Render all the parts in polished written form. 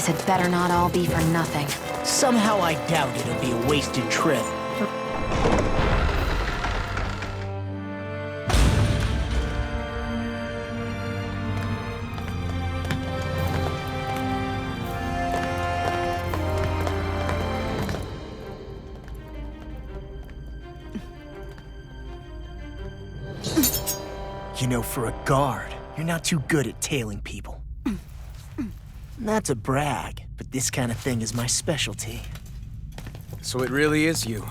This had better not all be for nothing. Somehow I doubt it'll be a wasted trip. You know, for a guard, you're not too good at tailing people. Not to brag, but this kind of thing is my specialty. So it really is you.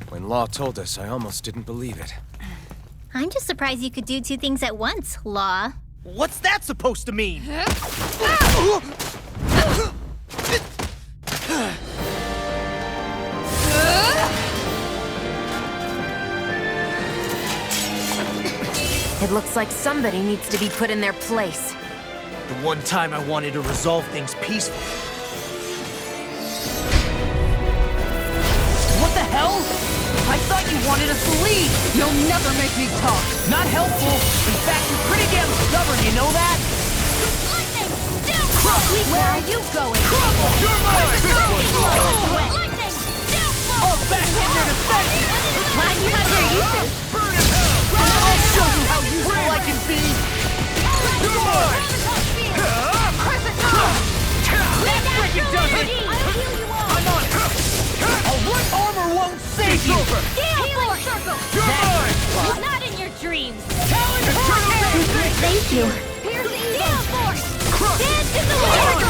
When Law told us, I almost didn't believe it. I'm just surprised you could do two things at once, Law. What's that supposed to mean? It looks like somebody needs to be put in their place. The one time I wanted to resolve things peacefully. What the hell? I thought you wanted us to leave! You'll never make me talk! Not helpful! In fact, you're pretty damn stubborn, you know that? Lightning! Downfall! Where are you going? Crumble! You're mine! Lightning! Downfall! All back in there to fetch you! Glad you have your uses. Burn in hell! I'll show you how useful I can be! You're mine! That freaking does it! I'm on it! A one armor won't save you! Healing circle! You're mine! Not in your dreams! Thank you. Here's the Steel Force! Dance in the wind!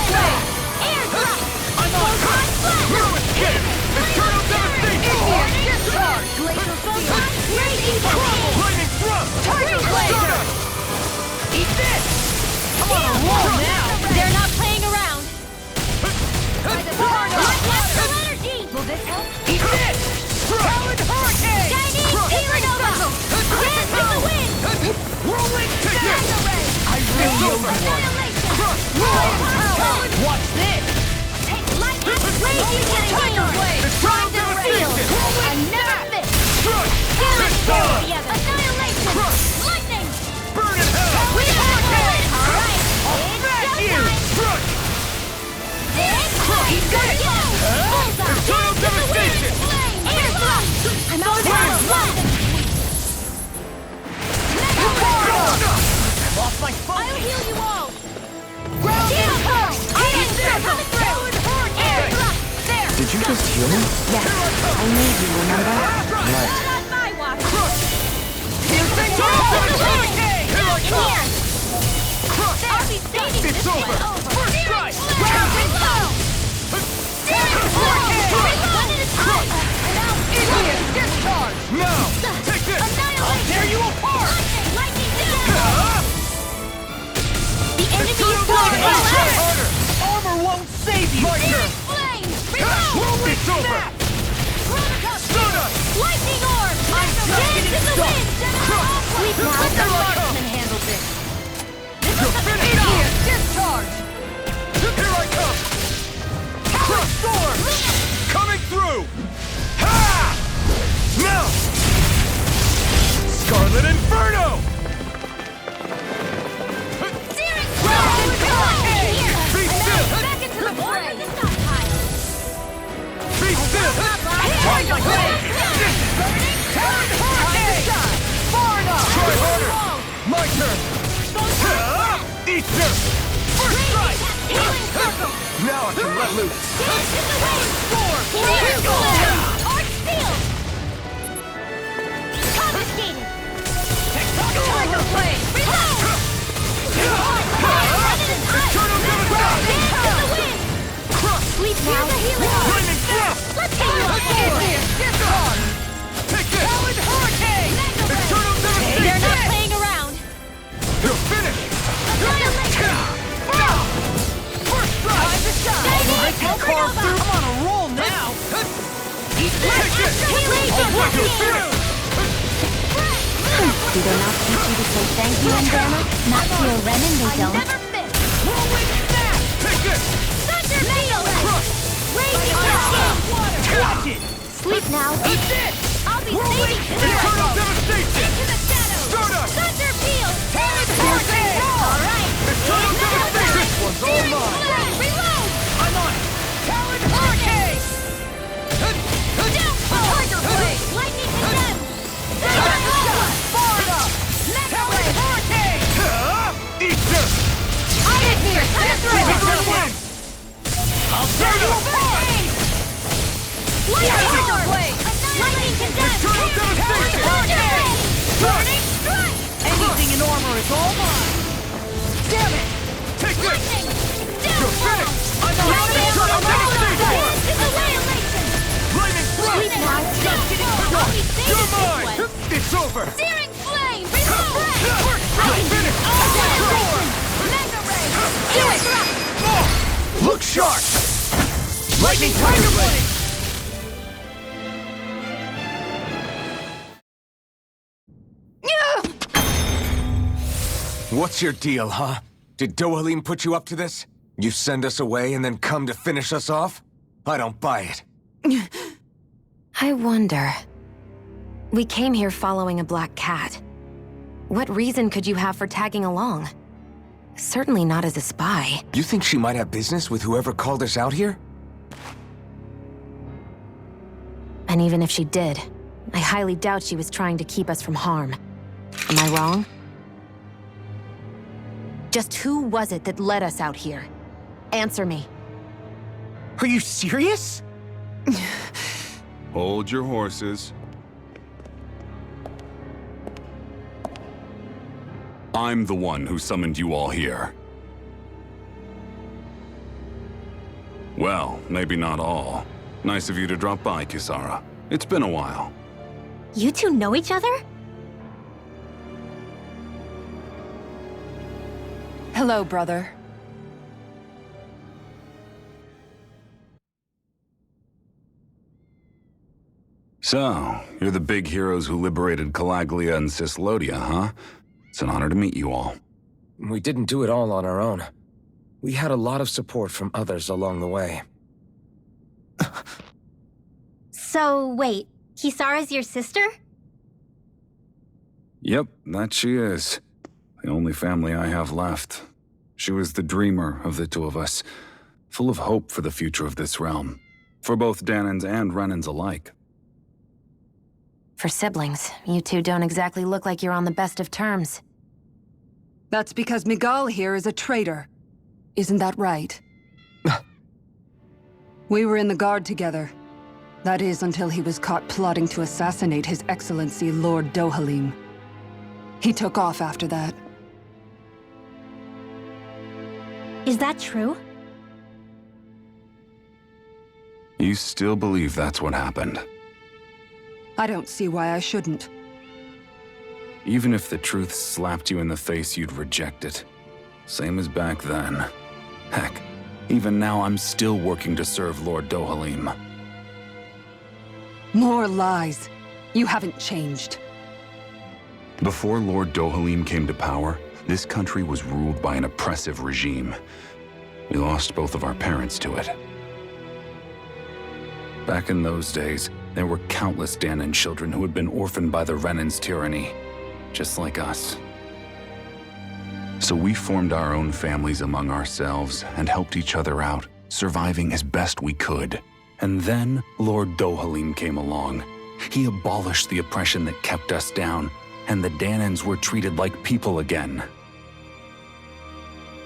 Air drop! I'm on it! You escape! Eternal devastation! Discharge! Glacial photon! Raging Crumble! Lightning thrust! Target laser! Eat this! I'm on a roll now! They're not playing around! Left energy! Will this help? Eat this! Talon hurricane! Chinese healing over! Dance in the wind! Whirling ticket! I really owe you one. Watch this! Lightning! Raging Eternal devastation! I never miss! Healing Kisara! together! Annihilation! Lightning! Burn in hell! We have it! Alright! I'll smash you! Eat this! Eternal devastation! Air thrust! I'm out of blood! I lost my focus! I'll heal you all! Steel Force! Iron coming through! Air thrust! There! Did you just heal me? Yes, I need you, remember? Right. Not on my watch! Eternal hurricane! Here I come! Here! I'll be saving this It's over! First strike! Idiot! Discharge! Now! Take this! I'll tear you apart! The enemy is Try going harder! Armor won't save you! My turn! Flames! It's over! Stun us! Lightning orb! Dance in the wind! Sweep now! Let the marksman handle this! You're finished! Idiot! Discharge! Here I come! Crush storm! Coming through! Ha! Now! Scarlet Inferno! Searing Hurricane! Be still! Back into the fray! Be still! Try my blade! Talon hurricane! Far enough! Try harder! My turn! Eat this! First strike! Healing circle! Now I can let loose! Dance in the wind! Fire flare! Arc steel! Confiscated! Tiger blade! Reload! Eternal devastation! Dance in the wind! Sleep now! Lightning thrust! Let's get you on board! Idiot! Discharge! Take this! Talon hurricane! Eternal devastation! They're not playing around! You're finished! Annihilation! First strike! They can carve through! I'm on a roll now! Eat this! Take this! I'll work you finished! Do they not teach you to say thank you in Burma? Not to your Renin, they don't. Never miss! Whirling snap! Take this! Thunder melee! Crush! Raging hurricane! Watch it! Sleep now. Eat this! I'll be Whirling saving this! eternal devastation! Into the shadows! Stardust! Thunder peal! Hurricane! All right! Eternal devastation! This one's all Searing mine! flame! Reload! I'll turn up! Tiger blade! Lightning condensed! Burning strike! Anything in armor is all mine! Damn it! Take this! Lightning! You're finished! I'm not Lightning! Lightning thrust! Sweet now! Just getting started! You're mine! It's over! Searing flame! Reload! You're finished! Mega ray! Do it! Look sharp! Lightning tiger blade! What's your deal, huh? Did Dohalim put you up to this? You send us away and then come to finish us off? I don't buy it. I wonder. We came here following a black cat. What reason could you have for tagging along? Certainly not as a spy. You think she might have business with whoever called us out here? And even if she did, I highly doubt she was trying to keep us from harm. Am I wrong? Just who was it that led us out here? Answer me. Are you serious? Hold your horses. I'm the one who summoned you all here. Well, maybe not all. Nice of you to drop by, Kisara. It's been a while. You two know each other? Hello, brother. So, you're the big heroes who liberated Calaglia and Cislodia, huh? It's an honor to meet you all. We didn't do it all on our own. We had a lot of support from others along the way. So, wait. Kisara's your sister? Yep, that she is. The only family I have left. She was the dreamer of the two of us, full of hope for the future of this realm, for both Danans and Renans alike. For siblings, you two don't exactly look like you're on the best of terms. That's because Miguel here is a traitor. Isn't that right? We were in the Guard together. That is, until he was caught plotting to assassinate His Excellency Lord Dohalim. He took off after that. Is that true? You still believe that's what happened? I don't see why I shouldn't. Even if the truth slapped you in the face, you'd reject it. Same as back then. Heck, even now I'm still working to serve Lord Dohalim. More lies. You haven't changed. Before Lord Dohalim came to power, this country was ruled by an oppressive regime. We lost both of our parents to it. Back in those days, there were countless Danan children who had been orphaned by the Renan's tyranny, just like us. So we formed our own families among ourselves and helped each other out, surviving as best we could. And then Lord Dohalim came along. He abolished the oppression that kept us down, and the Danans were treated like people again.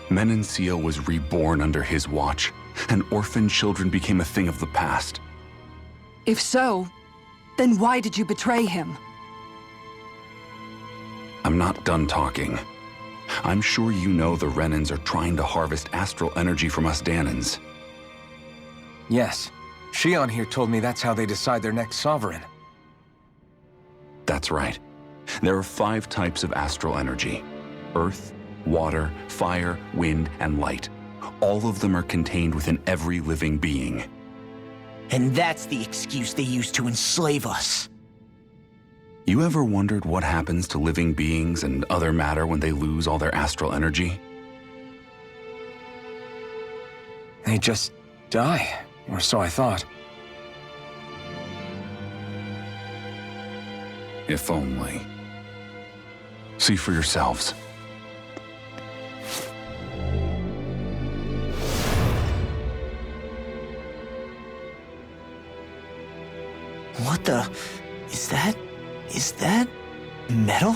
Menancia was reborn under his watch, and orphaned children became a thing of the past. If so, then why did you betray him? I'm not done talking. I'm sure you know the Renans are trying to harvest astral energy from us Danans. Yes. Shion here told me that's how they decide their next sovereign. That's right. There are 5 types of astral energy: earth, water, fire, wind, and light. All of them are contained within every living being. And that's the excuse they use to enslave us. You ever wondered what happens to living beings and other matter when they lose all their astral energy? They just die, or so I thought. If only. See for yourselves. What the... Is that... metal?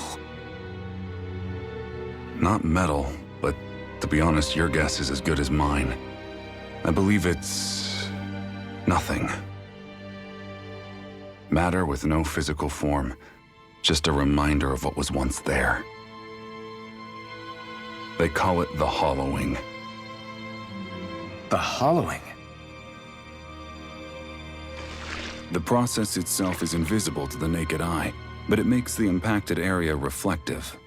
Not metal, but To be honest, your guess is as good as mine. I believe it's... nothing. Matter with no physical form. Just a reminder of what was once there. They call it the hollowing. The hollowing? The process itself is invisible to the naked eye, but it makes the impacted area reflective.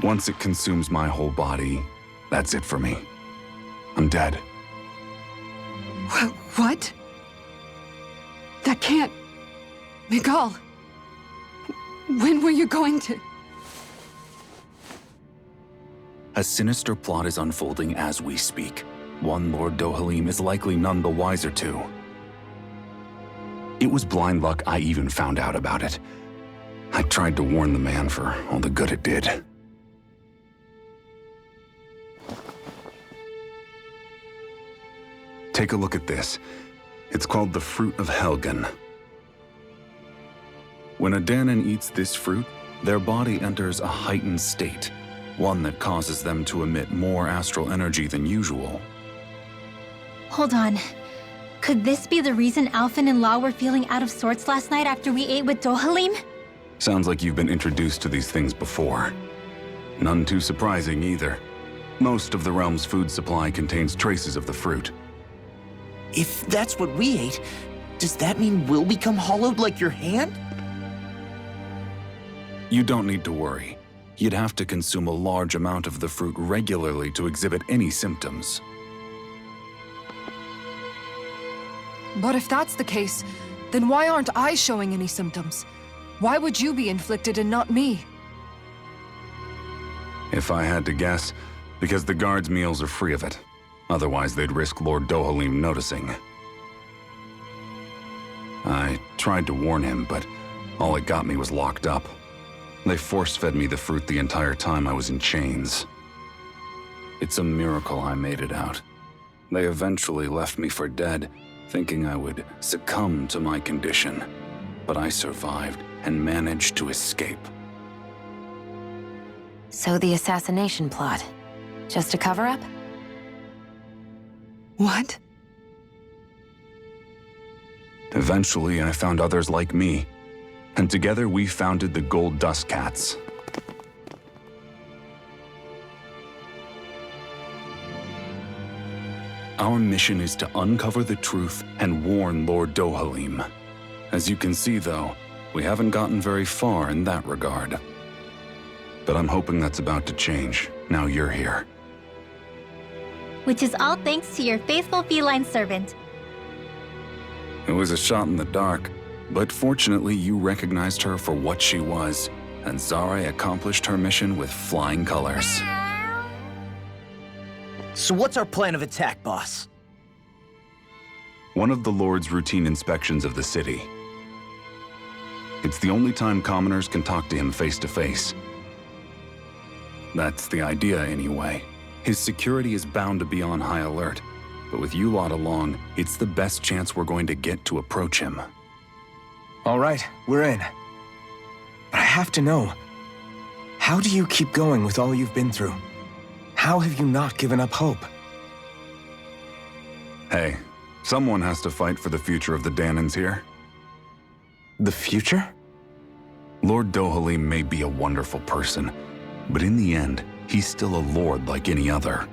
Once it consumes my whole body, that's it for me. I'm dead. What? That can't... Miguel! When were you going to... A sinister plot is unfolding as we speak. One Lord Dohalim is likely none the wiser to. It was blind luck I even found out about it. I tried to warn the man for all the good it did. Take a look at this. It's called the Fruit of Helgen. When a Danon eats this fruit, their body enters a heightened state, one that causes them to emit more astral energy than usual. Hold on. Could this be the reason Alphen and Lao were feeling out of sorts last night after we ate with Dohalim? Sounds like you've been introduced to these things before. None too surprising either. Most of the realm's food supply contains traces of the fruit. If that's what we ate, does that mean we'll become hollowed like your hand? You don't need to worry. You'd have to consume a large amount of the fruit regularly to exhibit any symptoms. But if that's the case, then why aren't I showing any symptoms? Why would you be inflicted and not me? If I had to guess, because the guards' meals are free of it. Otherwise, they'd risk Lord Dohalim noticing. I tried to warn him, but all it got me was locked up. They force-fed me the fruit the entire time I was in chains. It's a miracle I made it out. They eventually left me for dead, thinking I would succumb to my condition. But I survived and managed to escape. So the assassination plot, just a cover-up? What? Eventually, I found others like me, and together we founded the Gold Dust Cats. Our mission is to uncover the truth and warn Lord Dohalim. As you can see, though, we haven't gotten very far in that regard. But I'm hoping that's about to change, now you're here. Which is all thanks to your faithful feline servant. It was a shot in the dark, but fortunately you recognized her for what she was, and Zare accomplished her mission with flying colors. So what's our plan of attack, boss? One of the Lord's routine inspections of the city. It's the only time commoners can talk to him face to face. That's the idea, anyway. His security is bound to be on high alert, but with you lot along, it's the best chance we're going to get to approach him. All right, we're in. But I have to know, how do you keep going with all you've been through? How have you not given up hope? Hey, someone has to fight for the future of the Danons here. The future? Lord Dohalim may be a wonderful person, but in the end, he's still a lord like any other.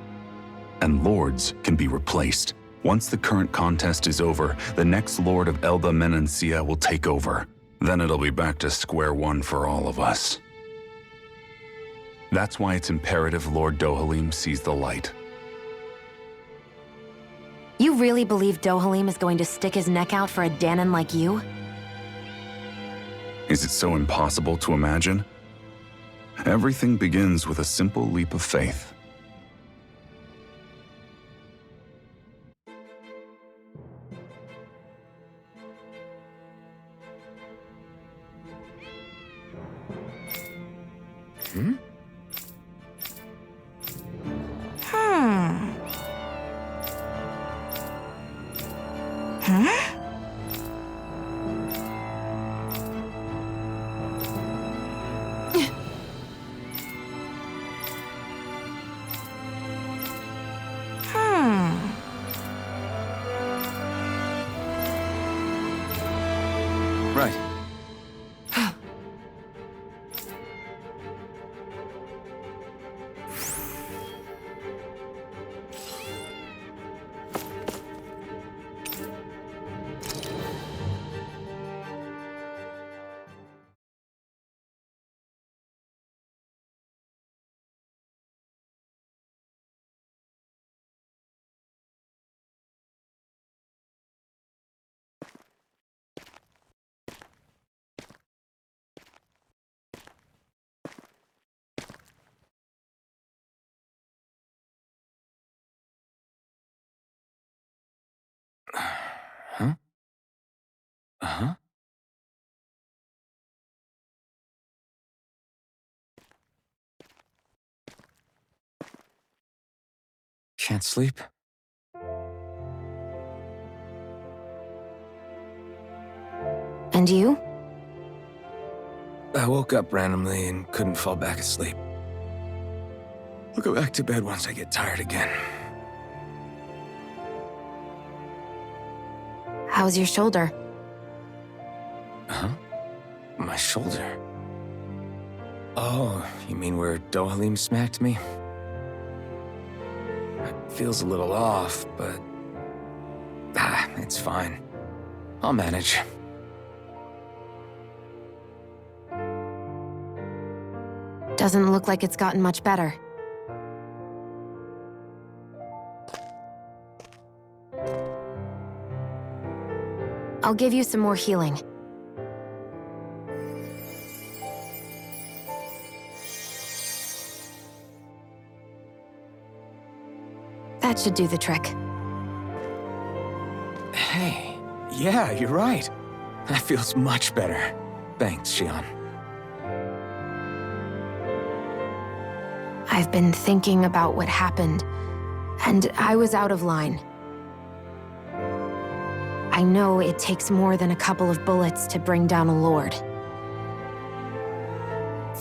And lords can be replaced. Once the current contest is over, the next lord of Elda Menancia will take over. Then it'll be back to square one for all of us. That's why it's imperative Lord Dohalim sees the light. You really believe Dohalim is going to stick his neck out for a Danon like you? Is it so impossible to imagine? Everything begins with a simple leap of faith. Huh? Uh-huh. Can't sleep? And you? I woke up randomly and couldn't fall back asleep. I'll go back to bed once I get tired again. How's your shoulder? Huh? My shoulder? Oh, you mean where Dohalim smacked me? It feels a little off, but... it's fine. I'll manage. Doesn't look like it's gotten much better. I'll give you some more healing. That should do the trick. Hey, yeah, you're right. That feels much better. Thanks, Xion. I've been thinking about what happened, and I was out of line. I know it takes more than a couple of bullets to bring down a lord.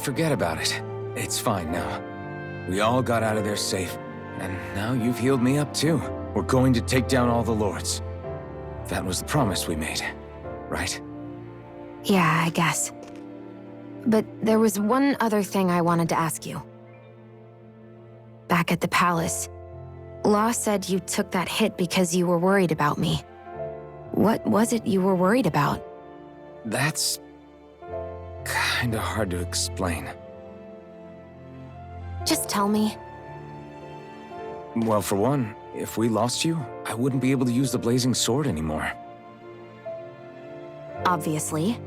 Forget about it. It's fine now. We all got out of there safe, and now you've healed me up too. We're going to take down all the lords. That was the promise we made, right? Yeah, I guess. But there was one other thing I wanted to ask you. Back at the palace, Law said you took that hit because you were worried about me. What was it you were worried about? That's... kinda hard to explain. Just tell me. Well, for one, if we lost you, I wouldn't be able to use the blazing sword anymore. Obviously.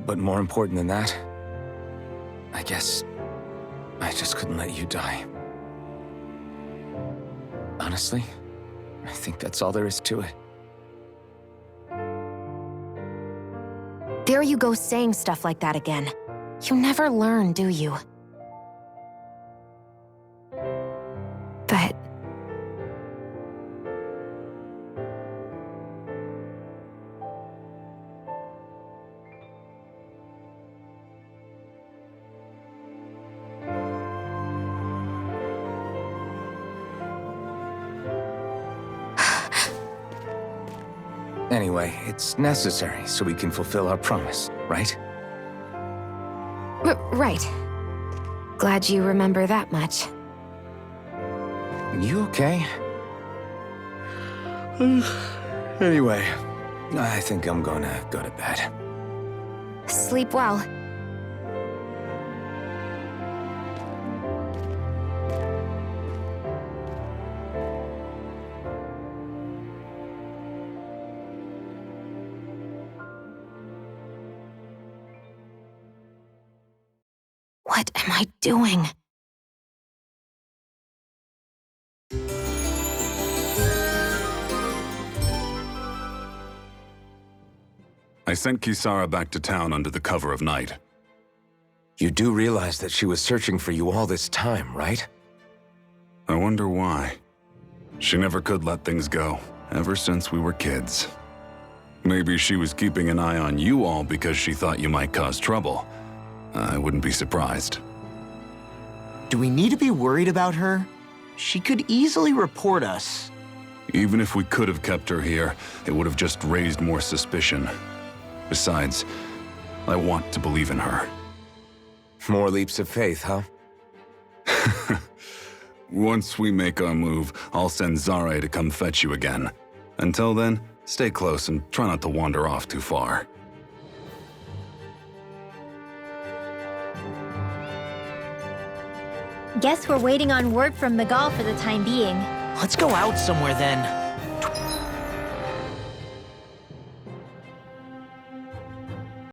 But more important than that, I guess I just couldn't let you die. Honestly, I think that's all there is to it. There you go saying stuff like that again. You never learn, do you? But... Anyway, it's necessary so we can fulfill our promise, right? right. Glad you remember that much. You okay? Anyway, I think I'm gonna go to bed. Sleep well. What am I doing? I sent Kisara back to town under the cover of night. You do realize that she was searching for you all this time, right? I wonder why. She never could let things go, ever since we were kids. Maybe she was keeping an eye on you all because she thought you might cause trouble. I wouldn't be surprised. Do we need to be worried about her? She could easily report us. Even if we could have kept her here, it would have just raised more suspicion. Besides, I want to believe in her. More leaps of faith, huh? Once we make our move, I'll send Zare to come fetch you again. Until then, stay close and try not to wander off too far. Guess we're waiting on word from Miguel for the time being. Let's go out somewhere then.